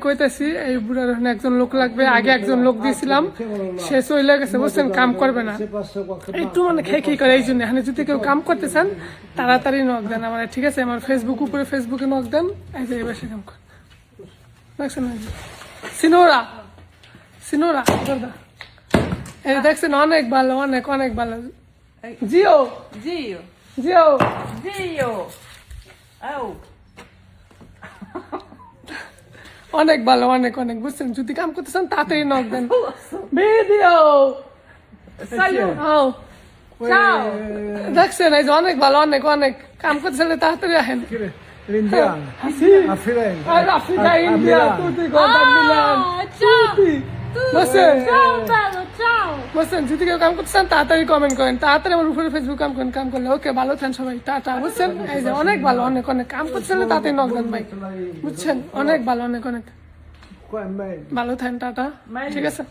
কইতেছি এই বুড়ার ওখানে একজন লোক লাগবে, আগে একজন লোক দিয়েছিলাম, সে চলে গেছে, বুঝছেন, কাম করবে না, একটু মানে খেয়ে করে। এই জন্য এখানে যদি কেউ কাম করতে চান তাড়াতাড়ি নক দেন আমার, ঠিক আছে? আমার ফেসবুক উপরে, ফেসবুকে নক দেন। এই যে এবার সে কাম কর দেখছেন, সিনোরা সিনোরা এই দেখছেন, অনেক ভালো, অনেক অনেক ভালো। Jio Dio. Jio Dio. Oh. অনেক ভালো, অনেক অনেক, বুঝছেন? যদি কাম করতে চান তাড়াতাড়ি নক দেন। Video Ciao. দেখছেন, এই যে অনেক ভালো, অনেক অনেক কাম করতে চাইলে তাড়াতাড়ি আসেন। L'indiano, a Firenze. Africa, India, tutti guarda Milan, Ciao. tutti. বুঝছেন? Ciao bello, ciao. বুঝছেন, যদি কেউ কাম করতে চান তাড়াতাড়ি কমেন্ট করেন, তাড়াতাড়ি আমার উপরে ফেসবুক কাম করেন, কাম করলে ওকে। ভালো থাকেন সবাই, টাটা। বুঝছেন, এই যে অনেক ভালো, অনেক অনেক কাম করতে চাইলে তাড়াতাড়ি নক দেন ভাই, বুঝছেন? অনেক ভালো, অনেক অনেক Qua è meglio. ভালো থাকেন, টাটা, ঠিক আছে?